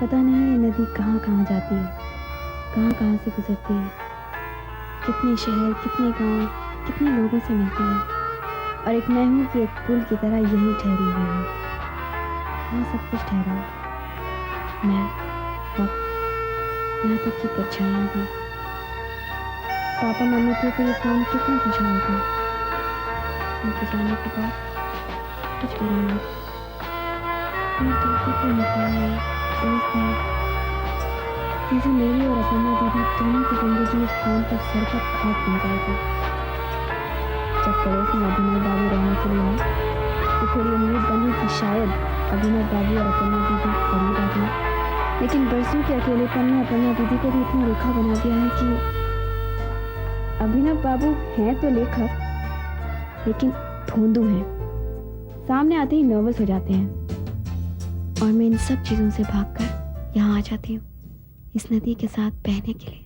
पता नहीं ये नदी कहाँ कहाँ जाती है, कहाँ कहाँ से गुजरती है, कितने शहर, कितने गांव, कितने लोगों से मिलती है। और एक मैं हूँ कि एक पुल की तरह यहीं ठहरी हुई हूँ। यहाँ सब कुछ ठहरा है, मैं, वक्त, यहाँ तक की परछाइयाँ भी। पापा मम्मी थे तो ये काम कितना खुशहाल था। उनके जाने के बाद कुछ भी नहीं। कोई टूटी कोई मकान नहीं, दोस्त नहीं। चीजें मेरी और अपना दीदी दोनों की जिंदगी इस काम पर सर पर खाक बन जाएगी। जब पड़ोस में अभिनव बाबू रहने के लिए आए तो थोड़ी उम्मीद बनी कि शायद अभिनव बाबू और अपना दीदी करीब आ गए। लेकिन बरसों के अकेलेपन ने अपना दीदी को भी इतना रूखा बना दिया है कि अभिनव बाबू हैं तो लेखक, लेकिन भोंदू हैं। सामने आते ही नर्वस हो जाते हैं और मैं इन सब चीजों से भागकर यहाँ आ जाती हूँ, इस नदी के साथ बहने के लिए।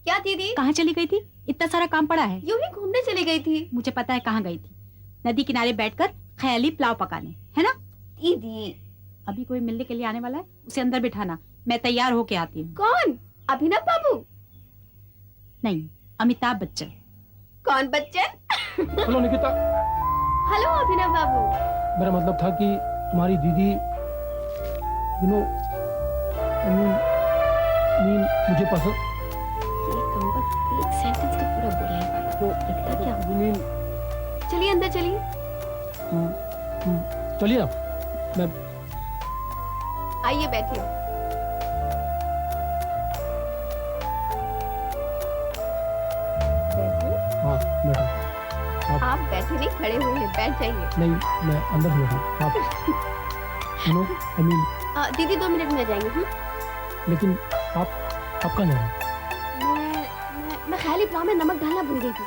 क्या दीदी? कहाँ चली गई थी? इतना सारा काम पड़ा है। यूं ही घूमने चली गई थी। मुझे पता है कहाँ गई थी। नदी किनारे बैठकर ख्याली पुलाव पकाने, है ना? दीदी अभी कोई मिलने के लिए आने वाला है, उसे अंदर बिठाना। मैं तैयार होके आती हूँ। कौन? अभिनव बाबू? नहीं, अमिताभ बच्चन। कौन बच्चन? हेलो निकिता। हेलो अभिनव बाबू। मेरा मतलब था कि तुम्हारी दीदी मुझे पसंद। एक सेंटेंस का पूरा बोला ही पाता तो लगता क्या? चलिए अंदर चलिए। चलिए आप। मैं आइए बैठिए। बैठिए। हाँ बैठो। आप बैठे नहीं, खड़े हुए हैं, बैठ जाइए। नहीं, मैं अंदर ही बैठा। आप दीदी 2 मिनट में आ जाएंगे। लेकिन आप कहाँ जा रहे हैं? मैं ख्याली पुलाव में नमक डालना भूल गई थी।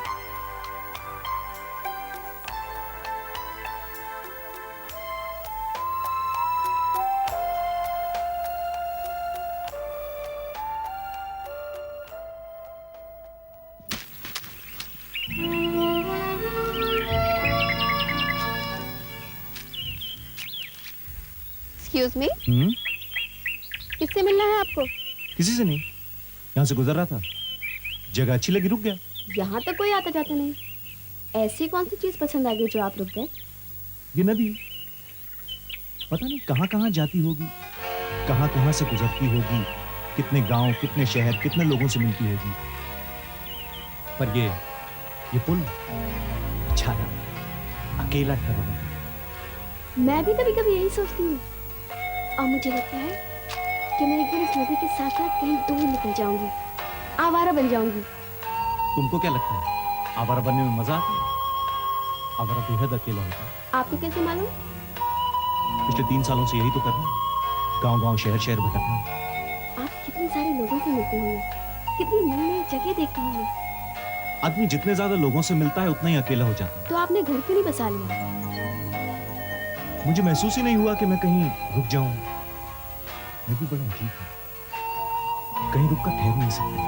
एक्सक्यूज मी, किससे मिलना है आपको? किसी से नहीं, यहाँ से गुजर रहा था, जगह अच्छी लगी, रुक गया। यहाँ तो कोई आता जाता नहीं। ऐसी कौन सी चीज पसंद आ गई जो आप रुक गए? ये नदी पता नहीं कहाँ कहाँ जाती होगी, कहाँ कहाँ से गुजरती होगी, कितने गांव, कितने शहर, कितने लोगों से मिलती होगी। पर ये पुल अच्छा ना, अकेला ठहरा। मैं भी कभी कभी यही सोचती हूँ और मुझे लगता है कि मैं एक दिन इस नदी के साथ साथ कहीं दूर निकल जाऊंगी, आवारा बन जाऊंगी। तुमको क्या लगता है आवारा बनने में मजा आता है? आवारा बेहद अकेला होता है। आपको कैसे मालूम? पिछले 3 सालों से यही तो कर रहा हूँ, गाँव गाँव शहर शहर भटकना। आप कितने सारे लोगों से मिलते होंगे, कितनी नई नई जगह देखते होंगे। आदमी जितने ज्यादा लोगों से मिलता है उतना ही अकेला हो जाता है। तो आपने घर क्यों नहीं बसा लिया? मुझे महसूस ही नहीं हुआ कि मैं कहीं रुक जाऊं। मैं भी बड़ा अजीब हूं, कहीं रुक कर ठहर नहीं सकता।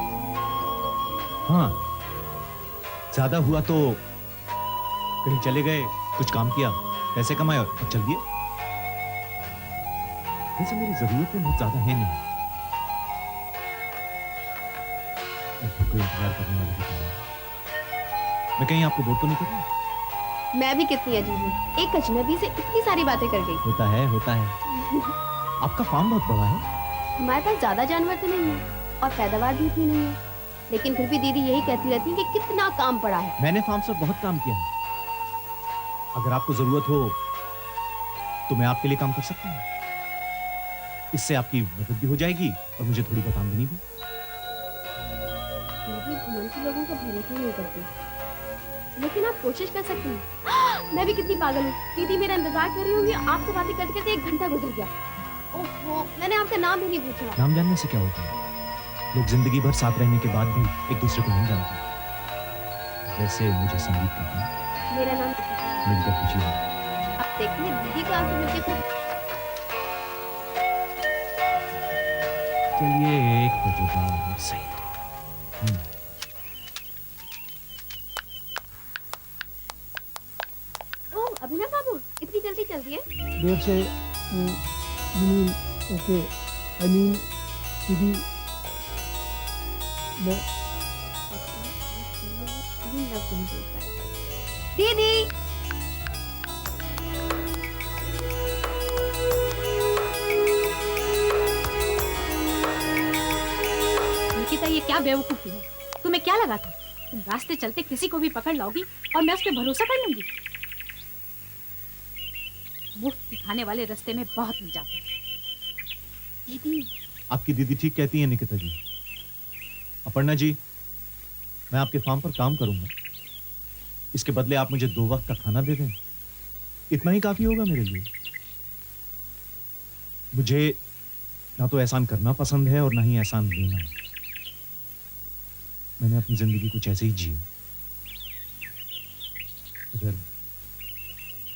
हाँ, ज्यादा हुआ तो कहीं चले गए, कुछ काम किया, पैसे कमाए और चल दिए। वैसे मेरी जरूरतें बहुत ज्यादा है नहीं। अब कोई इंतजार करने वाला भी नहीं। मैं कहीं आपको बोर तो नहीं कर रहा? मैं भी कितनी अजीब हूँ, एक अजनबी से इतनी सारी बातें कर गई। होता है। आपका फार्म बहुत बड़ा है। हमारे पास ज्यादा जानवर तो नहीं है और पैदावार भी इतनी नहीं है, लेकिन फिर भी दीदी यही कहती रहती है कि कितना काम पड़ा है। मैंने फार्म पर बहुत काम किया है। अगर आपको जरूरत हो तो मैं आपके लिए काम कर सकता हूँ। इससे आपकी मदद भी हो जाएगी और मुझे थोड़ी बहुत आमदनी भी। दीदी घुमंती लोगों का भरोसा नहीं करती, लेकिन आप कोशिश कर सकती हैं। मैं भी कितनी पागल हूँ, दीदी मेरा इंतजार कर रही होंगी, आपसे बातें करते करते 1 घंटा गुजर गया। ओहो, मैंने आपका नाम भी नहीं पूछा। नाम जानने से क्या होता है? लोग जिंदगी भर साथ रहने के बाद भी एक दूसरे को नहीं जानते। वैसे मुझे संगीत करना है। मेरा नाम मिलकर खुशी है। आप देखिए दीदी को आपसे मिलके खुद। चलिए एक तजुर्बा सही। ओह अभिनव बाबू, इतनी जल्दी चल दिए? देर से You mean, okay, I mean, दीदी मैं दीदी निकिता, ये क्या बेवकूफी है? तुम्हें क्या लगा था तुम रास्ते चलते किसी को भी पकड़ लाओगी और मैं उस पर भरोसा कर लूंगी? मुफ्त दिखाने वाले रास्ते में बहुत मिल जाते हैं। दीदी आपकी दीदी ठीक कहती है निकिता जी। अपर्णा जी, मैं आपके फार्म पर काम करूंगा, इसके बदले आप मुझे 2 वक्त का खाना दे दें, इतना ही काफी होगा मेरे लिए। मुझे ना तो एहसान करना पसंद है और ना ही एहसान लेना। मैंने अपनी जिंदगी कुछ ऐसे ही जी। अगर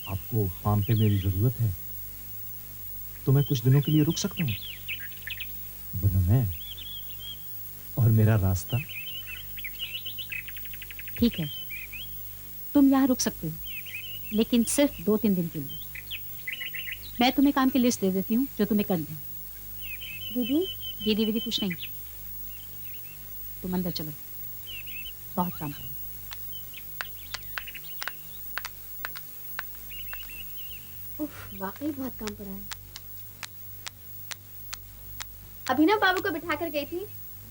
आपको फार्म पे मेरी जरूरत है तो मैं कुछ दिनों के लिए रुक सकता हूं, वरना मैं और मेरा रास्ता। ठीक है, तुम यहाँ रुक सकते हो, लेकिन सिर्फ 2-3 दिन के लिए। मैं तुम्हें काम की लिस्ट दे देती हूँ जो तुम्हें करनी है। दीदी दीदी विधि कुछ नहीं, तुम अंदर चलो, बहुत काम करो। उफ, वाकई बहुत काम पड़ा है। अभिनव बाबू को बिठा कर गई थी,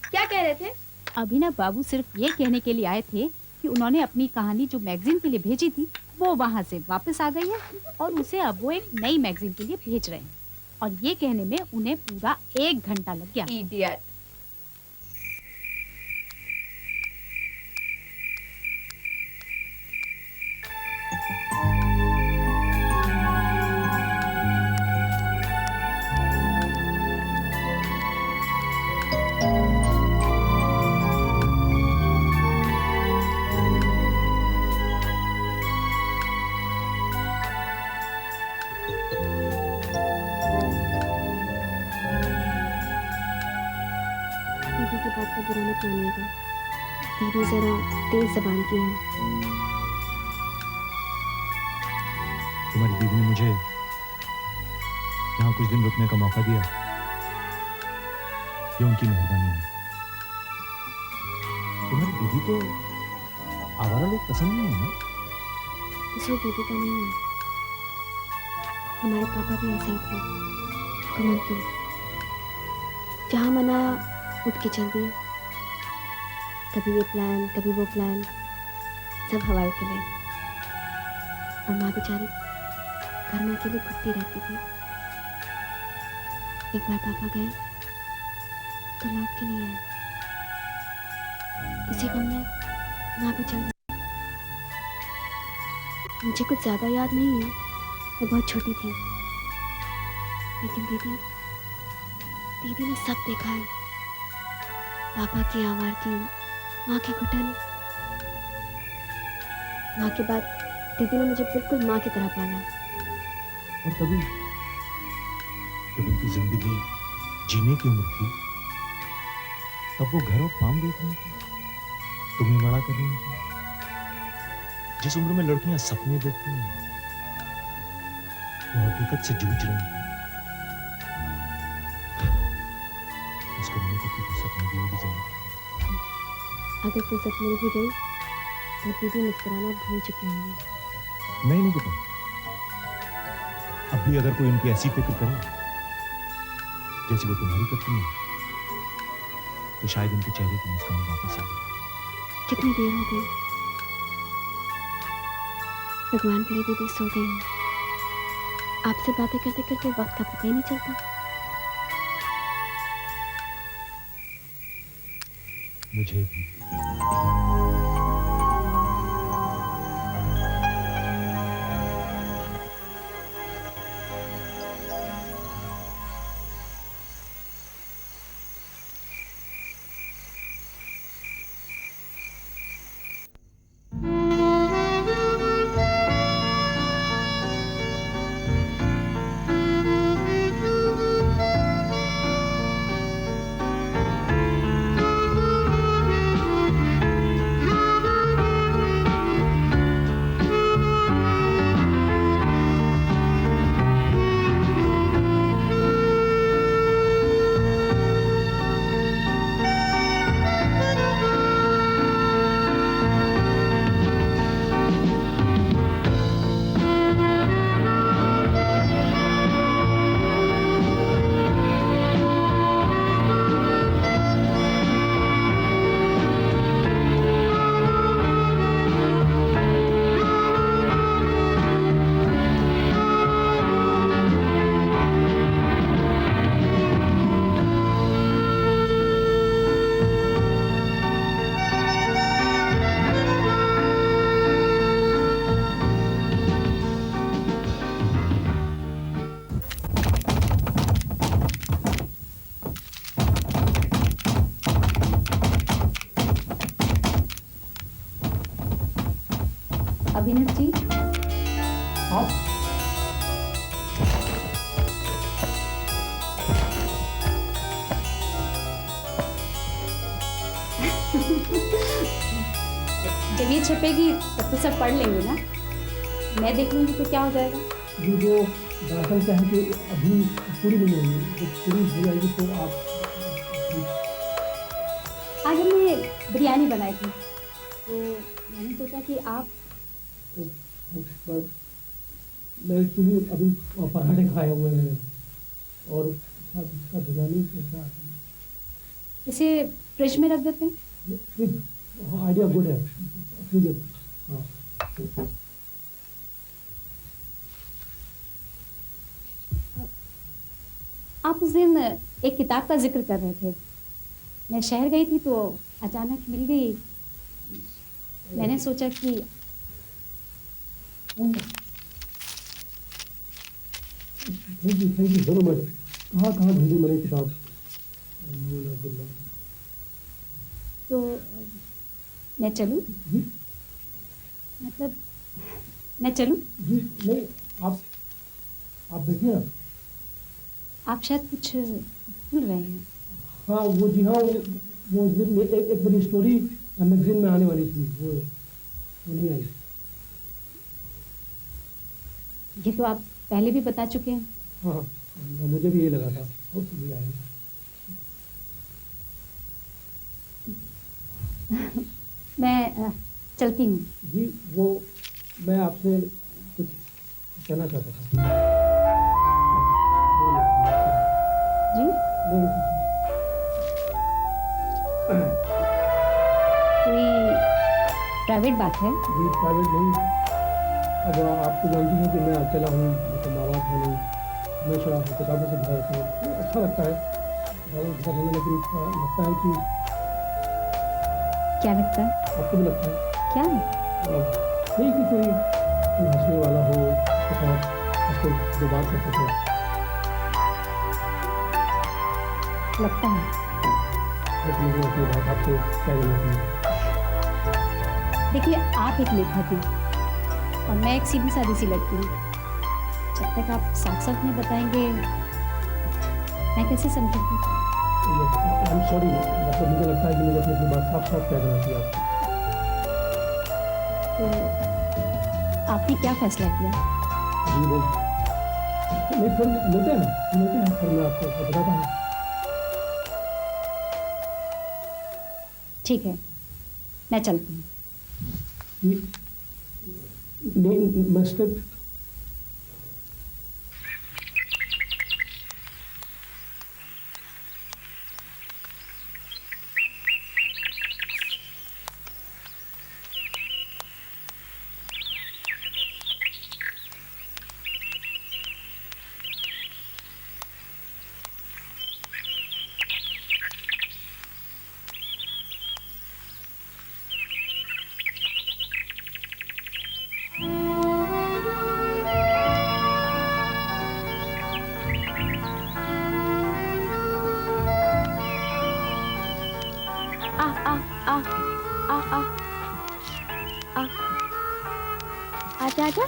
क्या कह रहे थे? अभिनव बाबू सिर्फ ये कहने के लिए आए थे कि उन्होंने अपनी कहानी जो मैगजीन के लिए भेजी थी वो वहाँ से वापस आ गई है और उसे अब वो एक नई मैगजीन के लिए भेज रहे हैं, और ये कहने में उन्हें पूरा 1 घंटा लग गया। इडियट। दीदी की बात का बुरा मत मानिएगा, दीदी जरा तेज जबान की है। तुम्हारी दीदी ने मुझे यहाँ कुछ दिन रुकने का मौका दिया, ये उनकी मेहरबानी है। तुम्हारी दीदी को आवारा लोग पसंद नहीं है ना? कसूर दीदी का नहीं है, हमारे पापा भी ऐसे ही थे, घुमंतु। जहाँ मनाया उठ के चल दिए, कभी ये प्लान कभी वो प्लान, सब हवाई चले। और माँ बेचारी घर में अकेले घुटती रहती थी। एक बार पापा गए तो लौट के नहीं आए, इसी गम में माँ भी चल गई। मुझे कुछ ज्यादा याद नहीं है, मैं बहुत छोटी थी, लेकिन दीदी ने सब देखा है। पापा की आवारगी, माँ की घुटन। माँ के बाद दीदी ने मुझे बिल्कुल माँ की तरह पाला। और तभी जब उनकी जिंदगी जीने की उम्र थी, तब वो घर और फार्म देख रही थी, तुम्हें बड़ा कर रही थी। जिस उम्र में लड़कियां सपने देखती हैं, वो हकीकत से जूझ रही हैं। उसको मैंने कभी भी सपने दिए भी जिंदगी। अगर फुर्सत मिल भी गई तो दीदी मुस्कुराना भूल चुकी होंगी। नहीं पता, अब भी अगर कोई उनकी ऐसी फिक्र करे जैसी वो तुम्हारी करती है, तो शायद उनके चेहरे की मुस्कान वापस आ जाए। कितनी देर हो गई, भगवान करे दीदी सो गई हूँ। आपसे बातें करते करते वक्त का पता ही नहीं चलता। मुझे भी। जब ये छपेगी तब तो सब पढ़ लेंगे ना, मैं देख लूंगी तो क्या हो जाएगा। ये जो दरअसल क्या है कि अभी पूरी नहीं हुई, जब पूरी हो जाएगी तो आप आज हमने बिरयानी बनाई थी तो मैंने सोचा कि आप बट मैं एक्चुअली अभी पराठे खाए हुए हैं और इसका बिरयानी कैसा इसे फ्रिज में रख देते हैं। फ्रिज, हाँ आइडिया गुड है, फ्रिज हाँ। आप उस दिन एक किताब का जिक्र कर रहे थे, मैं शहर गई थी तो अचानक मिल गई, मैंने सोचा कि थैंक यू वेरी मच। कहाँ ढूंढी मैंने किताब? तो मैं चलूं, जी मतलब मैं चलूं? जी नहीं, आप देखिए ना। आप शायद कुछ भूल रहे हैं। हाँ वो जी, हाँ वो उस दिन एक बड़ी स्टोरी मैगजीन में आने वाली थी, वो नहीं आई। ये तो आप पहले भी बता चुके हैं। हाँ मुझे भी ये लगा था, और भी आए। मैं चलती हूँ। जी वो मैं आपसे कुछ कहना चाहता था। जी कोई प्राइवेट बात है? जी प्राइवेट नहीं, अब आप तो जानती हैं कि मैं अकेला हूँ, मतलब माँ बाप है नहीं, मैं थोड़ा किताबों से भरा रहता हूँ, तो अच्छा लगता है किताबों से भरा रहना, लेकिन लगता है कि क्या लगता है? आपको भी लगता है क्या? नहीं कि कोई हंसने वाला हो, उसके साथ हंसते जो बात कर सके। लगता है। लेकिन मुझे अपनी बात आपसे क्या देना चाहिए। देखिए आप एक लेखक हैं और मैं एक सीधी सादी सी लड़की हूँ, जब तक आप साफ साफ नहीं बताएंगे मैं कैसे समझूंगी? आई एम सॉरी, मतलब मुझे लगता है कि मुझे अपनी बात साफ साफ कह देना चाहिए आपको। तो आपने क्या फैसला किया? जी बोल नहीं, फिर मिलते हैं फिर मैं आपको बताता हूँ। ठीक है, मैं चलती हूँ। नहीं मैं सिर्फ आजा आजा।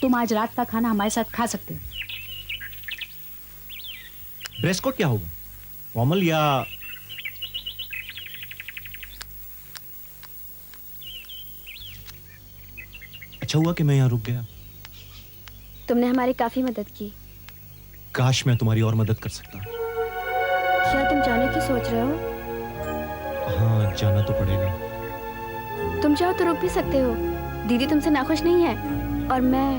तुम आज रात का खाना हमारे साथ खा सकते हो। ड्रेस कोड क्या होगा, फॉर्मल या? अच्छा हुआ कि मैं यहां रुक गया। तुमने हमारी काफी मदद की। काश मैं तुम्हारी और मदद कर सकता। क्या तुम जाने की सोच रहे हो? हाँ जाना तो पड़ेगा। तुम चाहो तो रुक भी सकते हो, दीदी तुमसे नाखुश नहीं है। और मैं,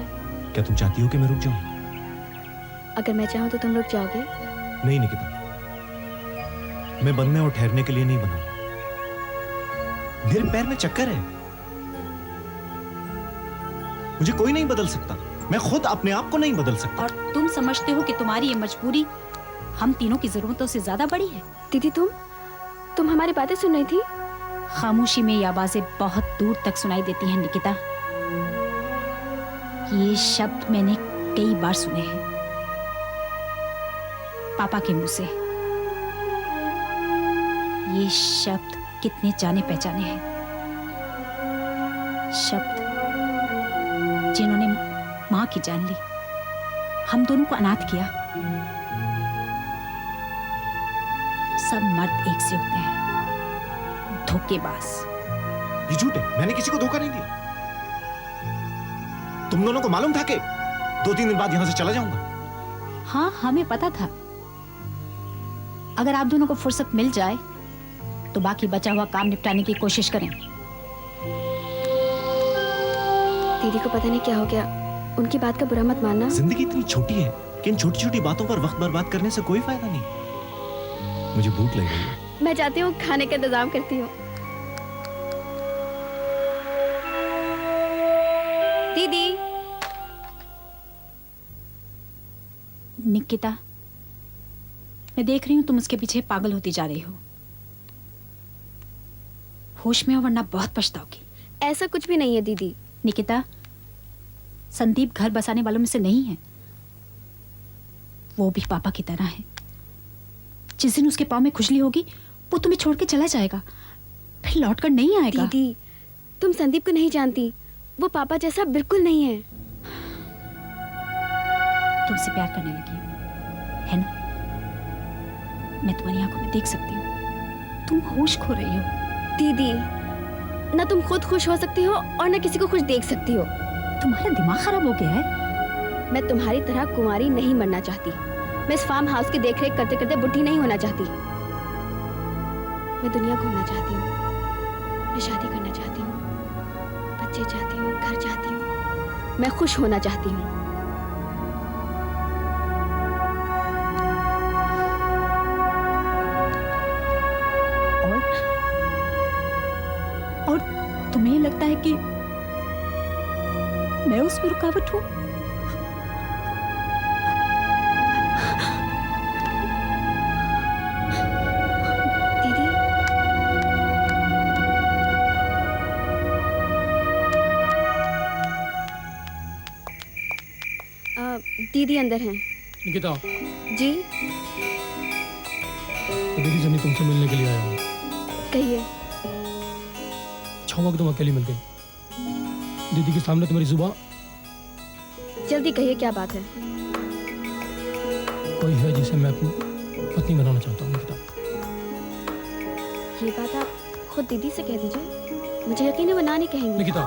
क्या तुम चाहती हो कि मैं रुक जाऊं? अगर मैं चाहूं तो तुम रुक जाओगे? नहीं निकिता, मैं बनने और ठहरने के लिए नहीं बना। मेरे पैर में चक्कर है, मुझे कोई नहीं बदल सकता, मैं खुद अपने आप को नहीं बदल सकता। और तुम समझते हो कि तुम्हारी ये मजबूरी हम तीनों की जरूरतों से ज्यादा बड़ी है? दीदी तुम हमारी बातें सुन रही थी? खामोशी में ये आवाजें बहुत दूर तक सुनाई देती हैं निकिता। ये शब्द मैंने कई बार सुने हैं। पापा के मुंह से। ये शब्द कितने जाने पहचाने हैं, शब्द जिन्होंने मां की जान ली, हम दोनों को अनाथ किया। सब मर्द एक से होते हैं, धोखेबाज। ये झूठ है, मैंने किसी को धोखा नहीं दिया। तुम दोनों को मालूम था कि 2-3 दिन बाद यहां से चला जाऊंगा। हाँ, हमें पता था। अगर आप दोनों को फुर्सत मिल जाए तो बाकी बचा हुआ काम निपटाने की कोशिश करें। दीदी को पता नहीं क्या हो गया, उनकी बात का बुरा मत मानना। जिंदगी इतनी छोटी है कि इन छोटी छोटी बातों पर वक्त बर्बाद करने से कोई फायदा नहीं। मुझे भूख लग रही है। मैं जाती हूँ, खाने का इंतजाम करती हूँ। दीदी। निकिता, मैं देख रही हूँ तुम उसके पीछे पागल होती जा रही हो। होश में हो वरना बहुत पछताओगी। ऐसा कुछ भी नहीं है दीदी। निकिता, संदीप घर बसाने वालों में से नहीं है। वो भी पापा की तरह है। जिस दिन उसके पाँव में खुजली होगी वो तुम्हें छोड़ के चला जाएगा, फिर लौटकर नहीं आएगा। दीदी, तुम संदीप को नहीं जानती, वो पापा जैसा बिल्कुल नहीं है। तुमसे प्यार करने लगी है ना? मैं तुम्हारी आंखों में देख सकती हूँ, तुम होश खो रही हो। दीदी, ना तुम खुद खुश हो सकती हो और ना किसी को खुश देख सकती हो। तुम्हारा दिमाग खराब हो गया है। मैं तुम्हारी तरह कुंवारी नहीं मरना चाहती। मैं इस फार्म हाउस की देखरेख करते करते बुढ़ी नहीं होना चाहती। मैं दुनिया घूमना चाहती हूँ, मैं शादी करना चाहती हूँ, बच्चे चाहती हूँ, घर चाहती हूँ, मैं खुश होना चाहती हूँ। और तुम्हें लगता है कि मैं उसमें रुकावट हूं? दीदी, दीदी अंदर हैं। निकिता, जी दीदी से तुमसे मिलने के लिए आया हूँ। कहिए। अच्छा हुआ कि तुम अकेली मिल गई। दीदी के सामने तुम्हारी जुबान। जल्दी कहिए, क्या बात है? कोई है जिसे मैं अपनी पत्नी बनाना चाहता हूँ। निकिता, ये बात आप खुद दीदी से कह दीजिए, मुझे यकीन है वो ना नहीं कहेंगी। निकिता,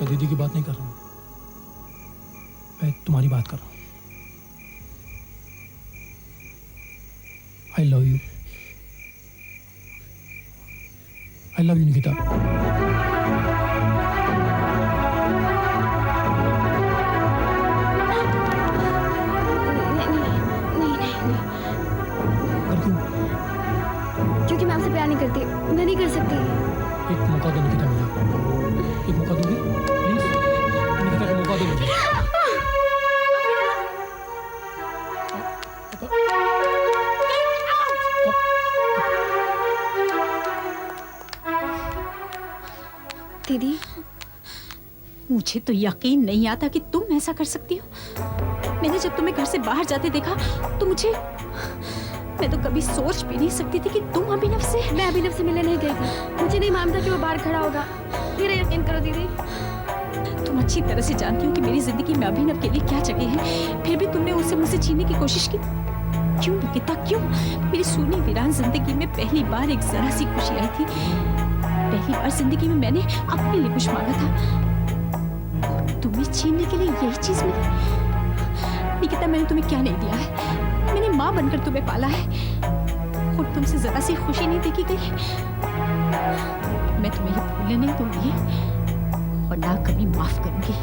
मैं दीदी की बात नहीं कर रहा हूँ, मैं तुम्हारी बात कर रहा हूँ। I love you. I love you, Nikita. क्योंकि मैं आपसे प्यार नहीं करती, मैं नहीं कर सकती। एक मौका दो निकिता मुझे, एक मौका दोगी प्लीज? निकिता, एक मौका दो मुझे। दीदी, मुझे तो यकीन नहीं आता कि तुम ऐसा कर सकती हो। मैंने जब तुम्हें घर से बाहर जाते देखा तो मैं तो कभी सोच भी नहीं सकती थी कि तुम अभिनव से। मैं अभिनव से मिलने नहीं गई थी, मुझे नहीं मालूम था कि वो बाहर खड़ा होगा। मेरा यकीन करो दीदी। तुम अच्छी तरह से जानती हो कि मेरी जिंदगी में अभिनव के लिए क्या जगह है, फिर भी तुमने उसे मुझसे छीनने की कोशिश की। क्यों निकिता, क्यों? मेरी सूनी वीरान जिंदगी में पहली बार एक जरा सी खुशी आई थी। पहली बार जिंदगी में मैंने अपने लिए कुछ मांगा था, तुम्हें छीनने के लिए यही चीज मिली। निकिता, मैंने तुम्हें क्या नहीं दिया है? मैंने माँ बनकर तुम्हें पाला है और तुमसे जरा सी खुशी नहीं देखी गई। मैं तुम्हें ये भूलने नहीं दूंगी और ना कभी माफ करूंगी।